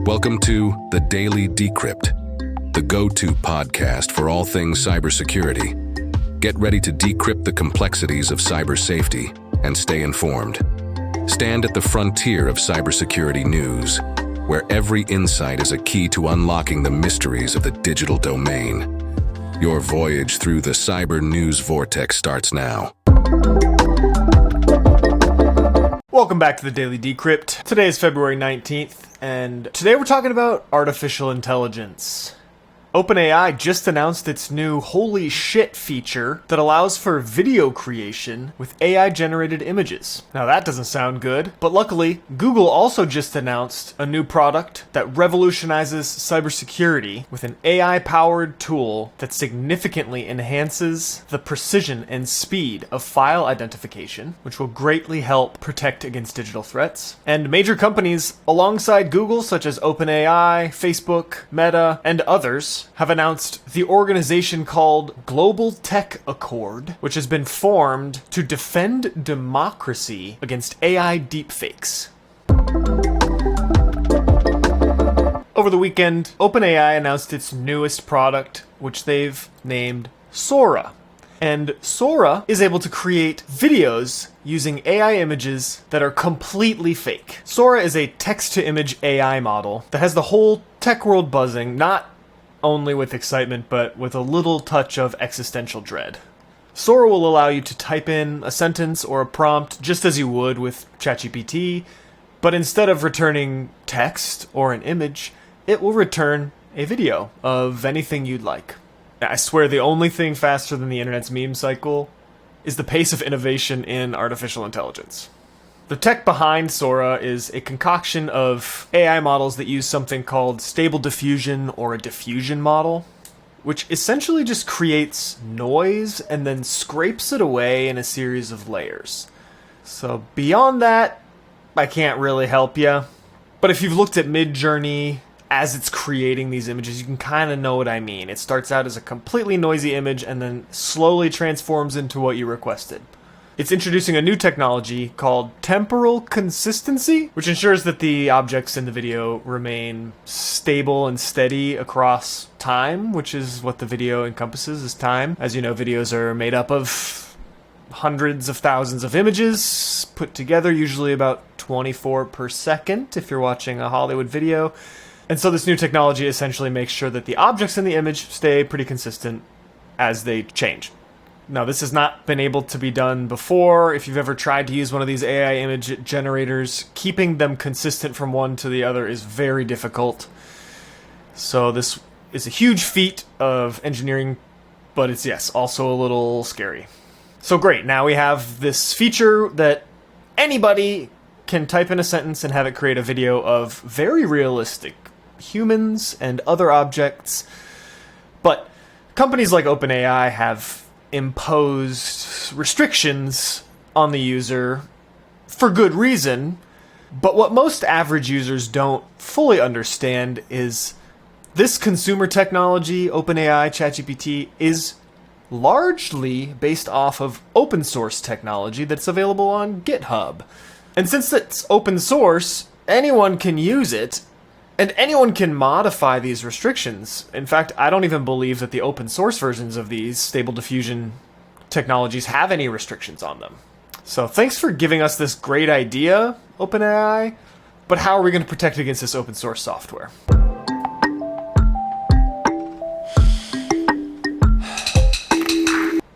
Welcome to The Daily Decrypt, the go-to podcast for all things cybersecurity. Get ready to decrypt the complexities of cyber safety and stay informed. Stand at the frontier of cybersecurity news, where every insight is a key to unlocking the mysteries of the digital domain. Your voyage through the cyber news vortex starts now. Welcome back to the Daily Decrypt. Today is February 19th, and today we're talking about artificial intelligence. OpenAI just announced its new holy shit feature that allows for video creation with AI-generated images. Now that doesn't sound good, but luckily, Google also just announced a new product that revolutionizes cybersecurity with an AI-powered tool that significantly enhances the precision and speed of file identification, which will greatly help protect against digital threats. And major companies alongside Google, such as OpenAI, Facebook, Meta, and others, have announced the organization called Global Tech Accord, which has been formed to defend democracy against AI deepfakes. Over the weekend, OpenAI announced its newest product, which they've named Sora. And Sora is able to create videos using AI images that are completely fake. Sora is a text-to-image AI model that has the whole tech world buzzing, not only with excitement, but with a little touch of existential dread. Sora will allow you to type in a sentence or a prompt just as you would with ChatGPT, but instead of returning text or an image, it will return a video of anything you'd like. I swear the only thing faster than the internet's meme cycle is the pace of innovation in artificial intelligence. The tech behind Sora is a concoction of AI models that use something called stable diffusion or a diffusion model, which essentially just creates noise and then scrapes it away in a series of layers. So beyond that, I can't really help you. But if you've looked at Midjourney as it's creating these images, you can kind of know what I mean. It starts out as a completely noisy image and then slowly transforms into what you requested. It's introducing a new technology called temporal consistency, which ensures that the objects in the video remain stable and steady across time, which is what the video encompasses, is time. As you know, videos are made up of hundreds of thousands of images put together, usually about 24 per second if you're watching a Hollywood video. And so this new technology essentially makes sure that the objects in the image stay pretty consistent as they change. Now, this has not been able to be done before. If you've ever tried to use one of these AI image generators, keeping them consistent from one to the other is very difficult. So this is a huge feat of engineering, but it's, yes, also a little scary. So great, now we have this feature that anybody can type in a sentence and have it create a video of very realistic humans and other objects. But companies like OpenAI have imposed restrictions on the user for good reason, but what most average users don't fully understand is this consumer technology, OpenAI, ChatGPT, is largely based off of open source technology that's available on GitHub. And since it's open source, anyone can use it, and anyone can modify these restrictions. In fact, I don't even believe that the open source versions of these stable diffusion technologies have any restrictions on them. So thanks for giving us this great idea, OpenAI, but how are we going to protect against this open source software?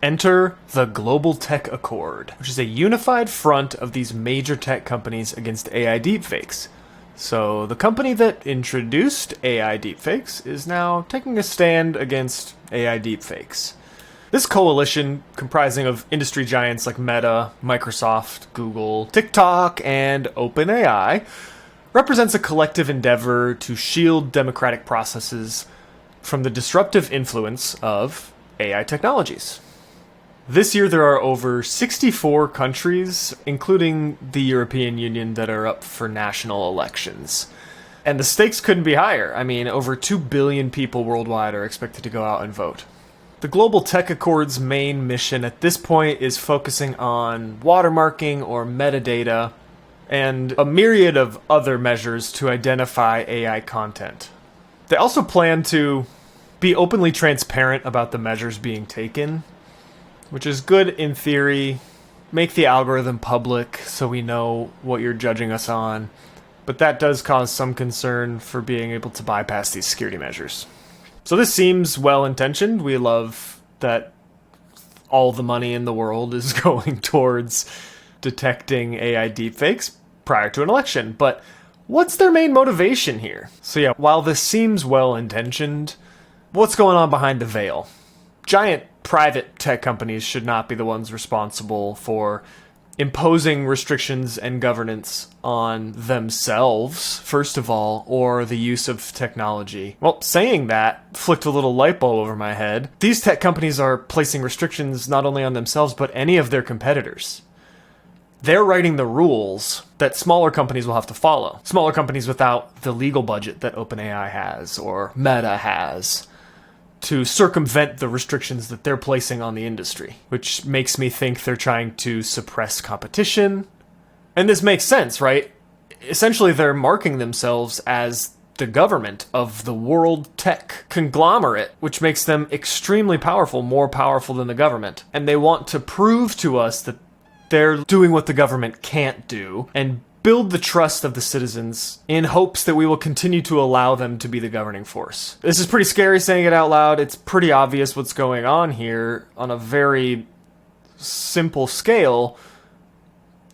Enter the Global Tech Accord, which is a unified front of these major tech companies against AI deepfakes. So the company that introduced AI deepfakes is now taking a stand against AI deepfakes. This coalition, comprising of industry giants like Meta, Microsoft, Google, TikTok, and OpenAI, represents a collective endeavor to shield democratic processes from the disruptive influence of AI technologies. This year there are over 64 countries, including the European Union, that are up for national elections. And the stakes couldn't be higher. I mean, over 2 billion people worldwide are expected to go out and vote. The Global Tech Accord's main mission at this point is focusing on watermarking or metadata and a myriad of other measures to identify AI content. They also plan to be openly transparent about the measures being taken, which is good in theory. Make the algorithm public so we know what you're judging us on, but that does cause some concern for being able to bypass these security measures. So this seems well-intentioned. We love that all the money in the world is going towards detecting AI deepfakes prior to an election, but what's their main motivation here? So yeah, while this seems well-intentioned, what's going on behind the veil? Giant private tech companies should not be the ones responsible for imposing restrictions and governance on themselves, first of all, or the use of technology. Well, saying that flicked a little light bulb over my head. These tech companies are placing restrictions not only on themselves, but any of their competitors. They're writing the rules that smaller companies will have to follow. Smaller companies without the legal budget that OpenAI has or Meta has to circumvent the restrictions that they're placing on the industry, which makes me think they're trying to suppress competition. And this makes sense, right? Essentially, they're marking themselves as the government of the world tech conglomerate, which makes them extremely powerful, more powerful than the government. And they want to prove to us that they're doing what the government can't do and build the trust of the citizens in hopes that we will continue to allow them to be the governing force. This is pretty scary saying it out loud. It's pretty obvious what's going on here on a very simple scale.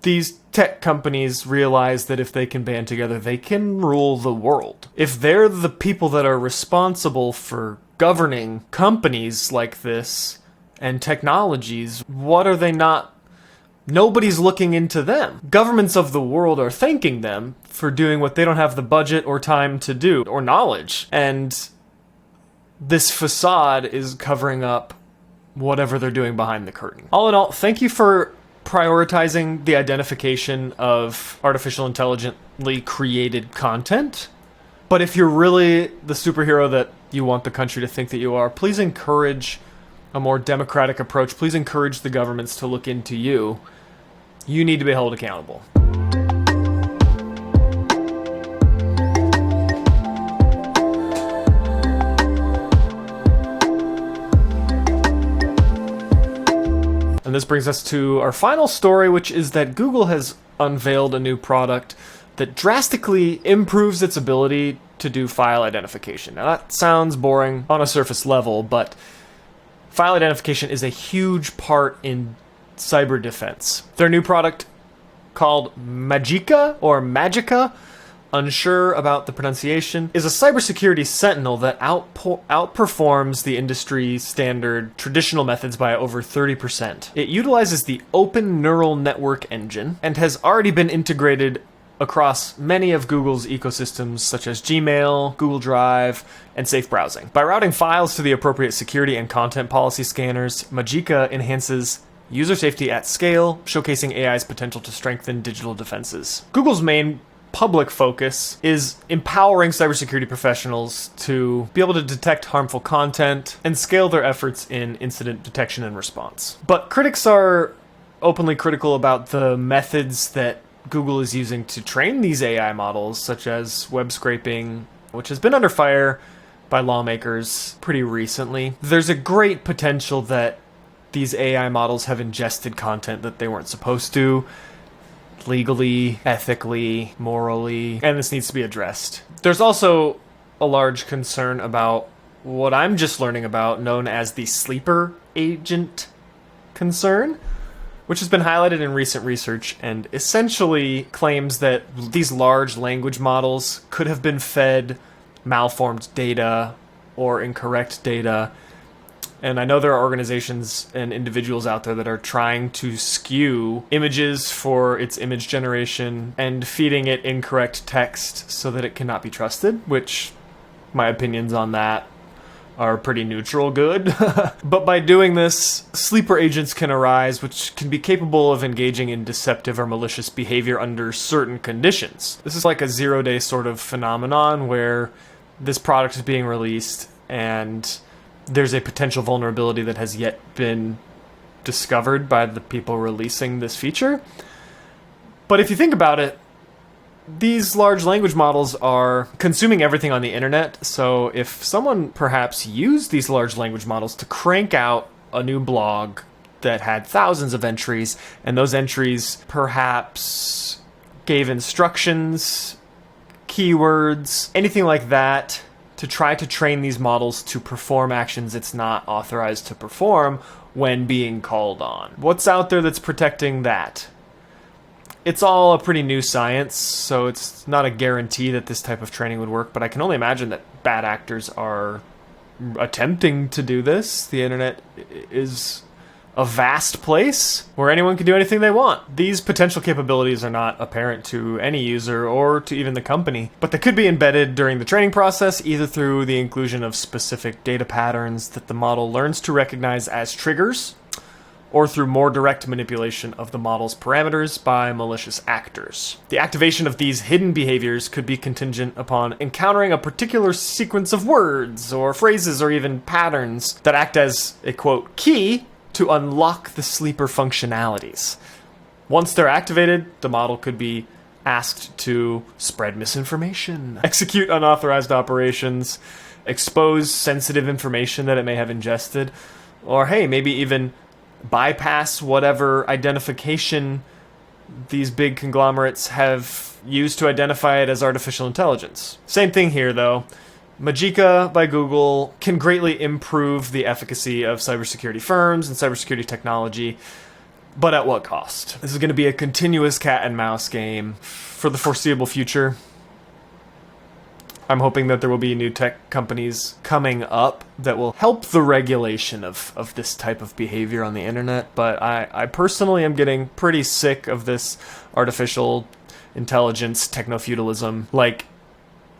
These tech companies realize that if they can band together, they can rule the world. If they're the people that are responsible for governing companies like this and technologies, what are they not? Nobody's looking into them. Governments of the world are thanking them for doing what they don't have the budget or time to do, or knowledge. And this facade is covering up whatever they're doing behind the curtain. All in all, thank you for prioritizing the identification of artificial intelligently created content. But if you're really the superhero that you want the country to think that you are, please encourage a more democratic approach. Please encourage the governments to look into you. You need to be held accountable. And this brings us to our final story, which is that Google has unveiled a new product that drastically improves its ability to do file identification. Now that sounds boring on a surface level, but file identification is a huge part in cyber defense. Their new product, called Magika or Magika, unsure about the pronunciation, is a cybersecurity sentinel that outperforms the industry standard traditional methods by over 30%. It utilizes the Open Neural Network engine and has already been integrated across many of Google's ecosystems such as Gmail, Google Drive, and safe browsing. By routing files to the appropriate security and content policy scanners, Magika enhances user safety at scale, showcasing AI's potential to strengthen digital defenses. Google's main public focus is empowering cybersecurity professionals to be able to detect harmful content and scale their efforts in incident detection and response. But critics are openly critical about the methods that Google is using to train these AI models, such as web scraping, which has been under fire by lawmakers pretty recently. There's a great potential that these AI models have ingested content that they weren't supposed to, legally, ethically, morally, and this needs to be addressed. There's also a large concern about what I'm just learning about, known as the sleeper agent concern, which has been highlighted in recent research and essentially claims that these large language models could have been fed malformed data or incorrect data. And I know there are organizations and individuals out there that are trying to skew images for its image generation and feeding it incorrect text so that it cannot be trusted, which my opinions on that are pretty neutral good. But by doing this, sleeper agents can arise, which can be capable of engaging in deceptive or malicious behavior under certain conditions. This is like a zero-day sort of phenomenon where this product is being released and there's a potential vulnerability that has yet been discovered by the people releasing this feature. But if you think about it, these large language models are consuming everything on the internet, so if someone perhaps used these large language models to crank out a new blog that had thousands of entries, and those entries perhaps gave instructions, keywords, anything like that, to try to train these models to perform actions it's not authorized to perform when being called on. What's out there that's protecting that? It's all a pretty new science, so it's not a guarantee that this type of training would work, but I can only imagine that bad actors are attempting to do this. The internet is a vast place where anyone can do anything they want. These potential capabilities are not apparent to any user or to even the company, but they could be embedded during the training process, either through the inclusion of specific data patterns that the model learns to recognize as triggers, or through more direct manipulation of the model's parameters by malicious actors. The activation of these hidden behaviors could be contingent upon encountering a particular sequence of words or phrases or even patterns that act as a, quote, key to unlock the sleeper functionalities. Once they're activated, the model could be asked to spread misinformation, execute unauthorized operations, expose sensitive information that it may have ingested, or hey, maybe even bypass whatever identification these big conglomerates have used to identify it as artificial intelligence. Same thing here, though. Magika by Google can greatly improve the efficacy of cybersecurity firms and cybersecurity technology, but at what cost? This is going to be a continuous cat and mouse game for the foreseeable future. I'm hoping that there will be new tech companies coming up that will help the regulation of this type of behavior on the internet, but I personally am getting pretty sick of this artificial intelligence techno-feudalism. Like,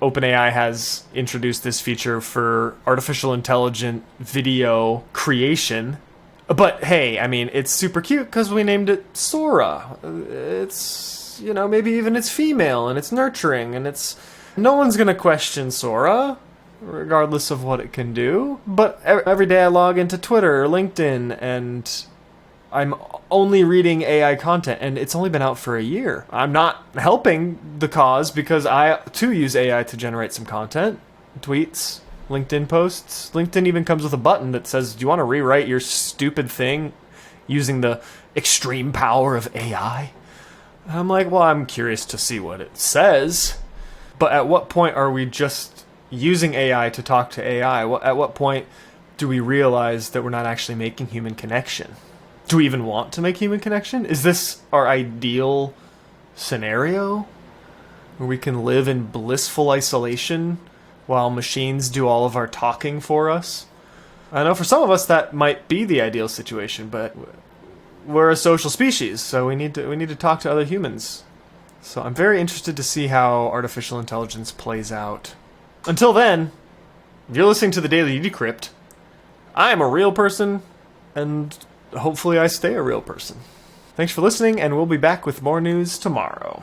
OpenAI has introduced this feature for artificial intelligent video creation, but hey, I mean, it's super cute because we named it Sora. It's, maybe even it's female and it's nurturing and it's... No one's going to question Sora, regardless of what it can do. But every day I log into Twitter or LinkedIn, and I'm only reading AI content, and it's only been out for a year. I'm not helping the cause because I, too, use AI to generate some content. Tweets, LinkedIn posts. LinkedIn even comes with a button that says, do you want to rewrite your stupid thing using the extreme power of AI? And I'm like, well, I'm curious to see what it says. But at what point are we just using AI to talk to AI? At what point do we realize that we're not actually making human connection? Do we even want to make human connection? Is this our ideal scenario? Where we can live in blissful isolation while machines do all of our talking for us? I know for some of us that might be the ideal situation, but we're a social species, so we need to talk to other humans. So I'm very interested to see how artificial intelligence plays out. Until then, you're listening to the Daily Decrypt. I am a real person, and hopefully I stay a real person. Thanks for listening, and we'll be back with more news tomorrow.